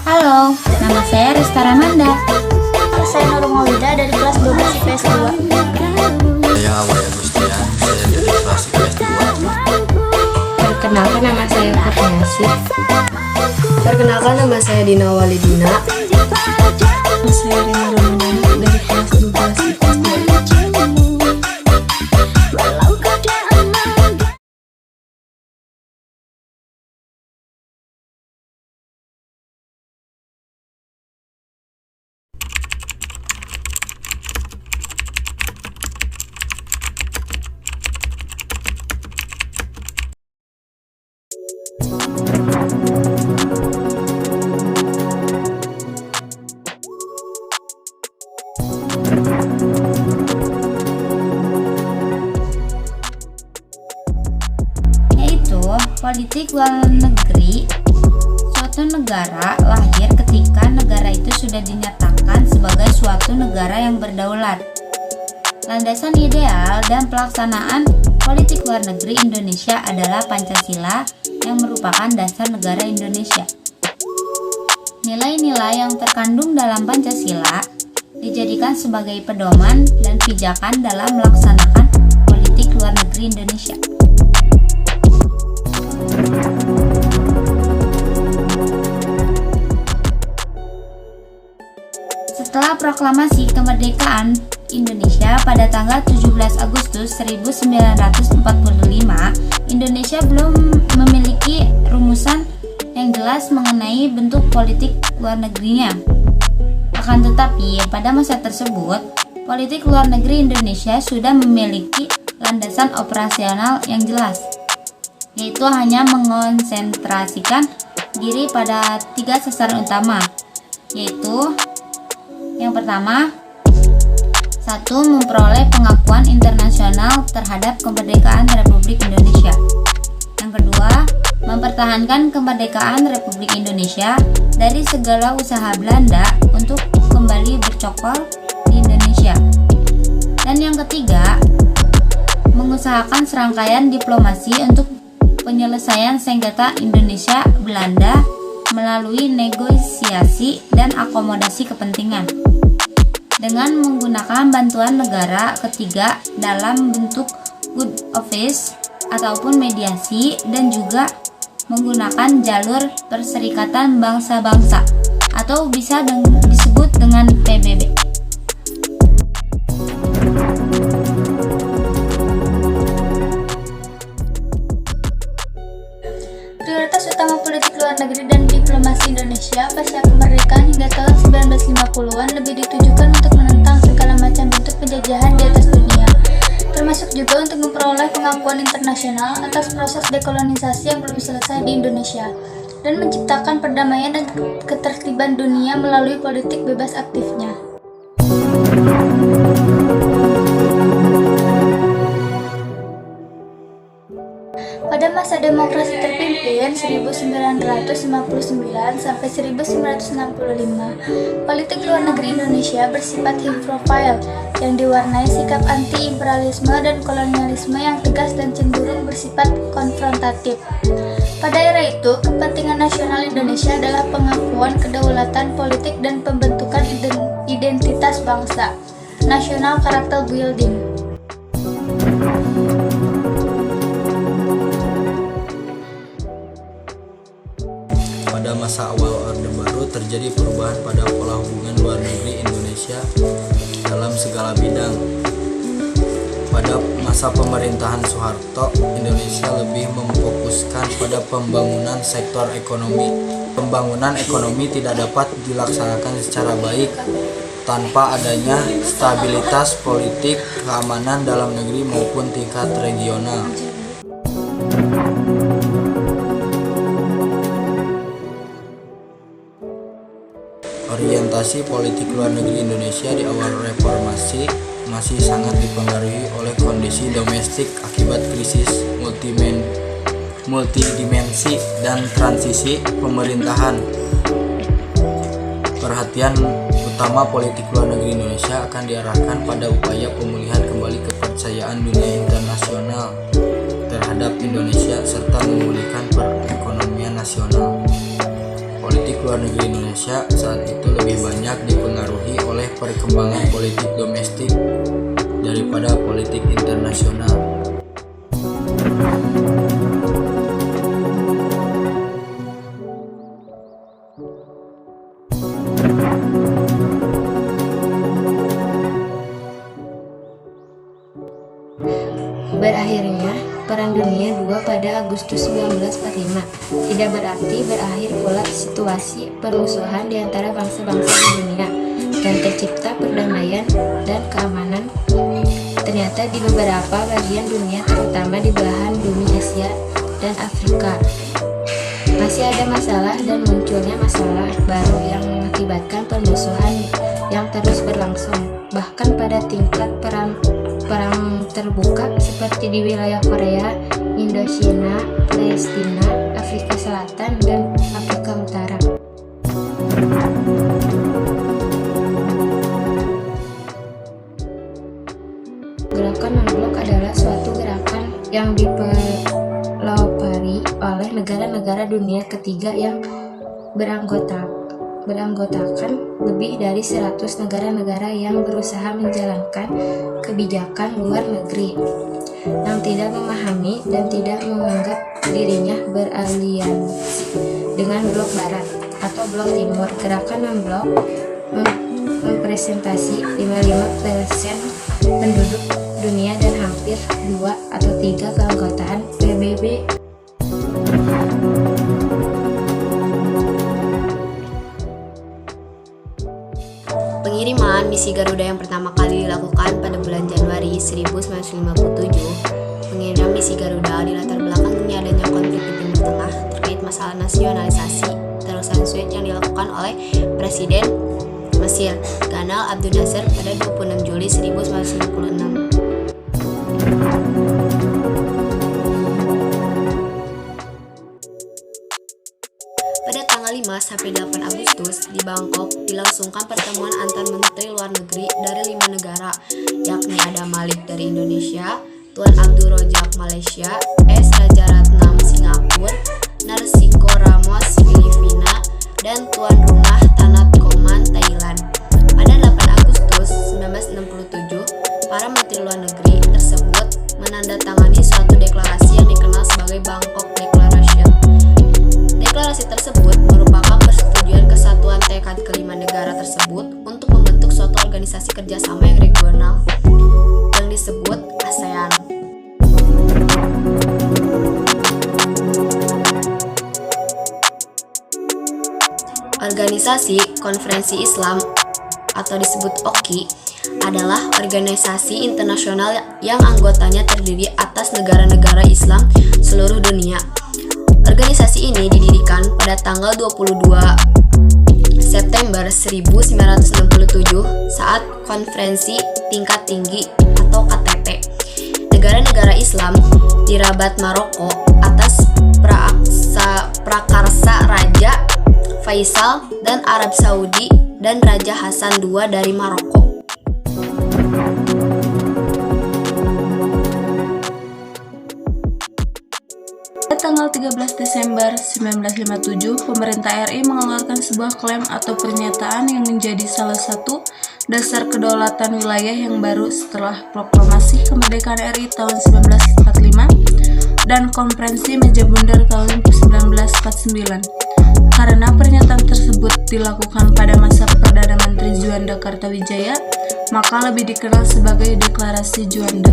Halo, nama saya Rista Ramanda. Saya Nurul Maulida dari kelas 12 IPS 2. Saya Awal Agustian, saya dari kelas IPS 2. Perkenalkan, nama saya Kurniasih. Perkenalkan, nama saya Dina Walidina. Saya Rina Ramadhani dari kelas 12 IPS 2. Yaitu politik luar negeri suatu negara lahir ketika negara itu sudah dinyatakan sebagai suatu negara yang berdaulat. Landasan ideal dan pelaksanaan politik luar negeri Indonesia adalah Pancasila yang merupakan dasar negara Indonesia. Nilai-nilai yang terkandung dalam Pancasila dijadikan sebagai pedoman dan pijakan dalam melaksanakan politik luar negeri Indonesia. Setelah proklamasi kemerdekaan Indonesia pada tanggal 17 Agustus 1945, Indonesia belum memiliki rumusan yang jelas mengenai bentuk politik luar negerinya. Akan tetapi, pada masa tersebut, politik luar negeri Indonesia sudah memiliki landasan operasional yang jelas, yaitu hanya mengonsentrasikan diri pada 3 sasaran utama, yaitu yang pertama, 1. Memperoleh pengakuan internasional terhadap kemerdekaan Republik Indonesia. Yang kedua, mempertahankan kemerdekaan Republik Indonesia dari segala usaha Belanda untuk kembali bercokol di Indonesia. Dan yang ketiga, mengusahakan serangkaian diplomasi untuk penyelesaian sengketa Indonesia-Belanda melalui negosiasi dan akomodasi kepentingan dengan menggunakan bantuan negara ketiga dalam bentuk good office ataupun mediasi, dan juga menggunakan jalur Perserikatan Bangsa-Bangsa atau bisa disebut dengan PBB. Prioritas utama politik luar negeri dan diplomasi Indonesia pasca kemerdekaan hingga tahun 1950-an lebih ditujukan untuk menentang segala macam bentuk penjajahan di atas dunia, termasuk juga untuk memperoleh pengakuan internasional atas proses dekolonisasi yang belum selesai di Indonesia, dan menciptakan perdamaian dan ketertiban dunia melalui politik bebas aktifnya. Pada masa demokrasi terpimpin 1959 sampai 1965, politik luar negeri Indonesia bersifat high profile yang diwarnai sikap anti-imperialisme dan kolonialisme yang tegas dan cenderung bersifat konfrontatif. Pada era itu, kepentingan nasional Indonesia adalah pengakuan kedaulatan politik dan pembentukan identitas bangsa, national character building. Pada masa awal Orde Baru terjadi perubahan pada pola hubungan luar negeri Indonesia dalam segala bidang. Pada masa pemerintahan Soeharto, Indonesia lebih memfokuskan pada pembangunan sektor ekonomi. Pembangunan ekonomi tidak dapat dilaksanakan secara baik tanpa adanya stabilitas politik, keamanan dalam negeri maupun tingkat regional. Orientasi politik luar negeri Indonesia di awal reformasi masih sangat dipengaruhi oleh kondisi domestik akibat krisis multidimensi dan transisi pemerintahan. Perhatian utama politik luar negeri Indonesia akan diarahkan pada upaya pemulihan kembali kepercayaan dunia internasional terhadap terhadap Indonesia serta memulihkan perekonomian nasional. Politik luar negeri Indonesia saat itu lebih banyak dipengaruhi oleh perkembangan politik domestik daripada politik internasional. Berakhirnya Perang Dunia II pada Agustus 1945 tidak berarti berakhir pula situasi permusuhan di antara bangsa-bangsa di dunia dan tercipta perdamaian dan keamanan. Ternyata di beberapa bagian dunia, terutama di belahan bumi Asia dan Afrika, masih ada masalah dan munculnya masalah baru yang mengakibatkan permusuhan yang terus berlangsung, bahkan pada tingkat perang terbuka seperti di wilayah Korea, Indochina, Palestina, Afrika Selatan, dan Afrika Utara. Gerakan non-blok adalah suatu gerakan yang dipelopori oleh negara-negara dunia ketiga yang beranggotakan lebih dari 100 negara-negara yang berusaha menjalankan kebijakan luar negeri yang tidak memahami dan tidak menganggap dirinya beraliansi dengan blok barat atau blok timur. Gerakan non-blok mempresentasi 55% penduduk dunia dan hampir 2 atau 3 keanggotaan PBB. Pengiriman misi Garuda yang pertama kali dilakukan pada bulan Januari 1957. Pengiriman misi Garuda dilatar belakangi adanya konflik di Timur Tengah terkait masalah nasionalisasi terusan Suez yang dilakukan oleh Presiden Mesir Gamal Abdel Nasser pada 26 Juli 1956. Pada tanggal 5 sampai 8 Agustus di Bangkok dilangsungkan pertemuan antar menteri luar negeri dari 5 negara, yakni ada Malik dari Indonesia, Tuan Abdul Rojak Malaysia, S. Rajaratnam Singapura, Narsiko Ramos Filipina, dan Tuan Rumah Tanat Koman Thailand. Pada 8 Agustus 1967, para menteri luar negeri tersebut menandatangani suatu deklarasi yang dikenal sebagai Bangkok Declaration. Deklarasi tersebut merupakan persetujuan kesatuan tekad kelima negara tersebut untuk membentuk suatu organisasi kerjasama yang regional yang disebut ASEAN. Organisasi Konferensi Islam atau disebut OKI adalah organisasi internasional yang anggotanya terdiri atas negara-negara Islam seluruh dunia. Organisasi ini didirikan pada tanggal 22 September 1967 saat Konferensi Tingkat Tinggi atau KTT negara-negara Islam di Rabat, Maroko atas prakarsa Raja Faisal dan Arab Saudi dan Raja Hasan II dari Maroko. Pada tanggal 13 Desember 1957, pemerintah RI mengeluarkan sebuah klaim atau pernyataan yang menjadi salah satu dasar kedaulatan wilayah yang baru setelah proklamasi kemerdekaan RI tahun 1945 dan konferensi meja bundar tahun 1949. Karena pernyataan tersebut dilakukan pada masa Perdana Menteri Juanda Kartawijaya, maka lebih dikenal sebagai Deklarasi Juanda.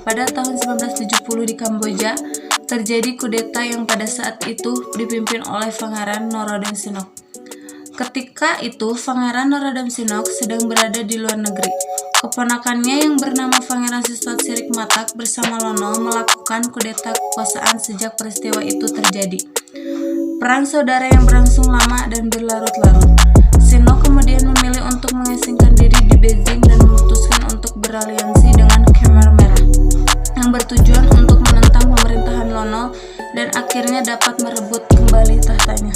Pada tahun 1970 di Kamboja, terjadi kudeta yang pada saat itu dipimpin oleh Pangeran Norodom Sihanouk. Ketika itu, Pangeran Norodom Sihanouk sedang berada di luar negeri. Keponakannya yang bernama Pangeran Siswat Sirik Matak bersama Lono melakukan kudeta kekuasaan sejak peristiwa itu terjadi. Perang saudara yang berlangsung lama dan berlarut-larut. Sihanouk kemudian memilih untuk mengasingkan diri di Beijing dan memutuskan untuk beraliansi dengan Khmer Merah yang bertujuan untuk menentang pemerintahan Lono dan akhirnya dapat merebut kembali tahtanya.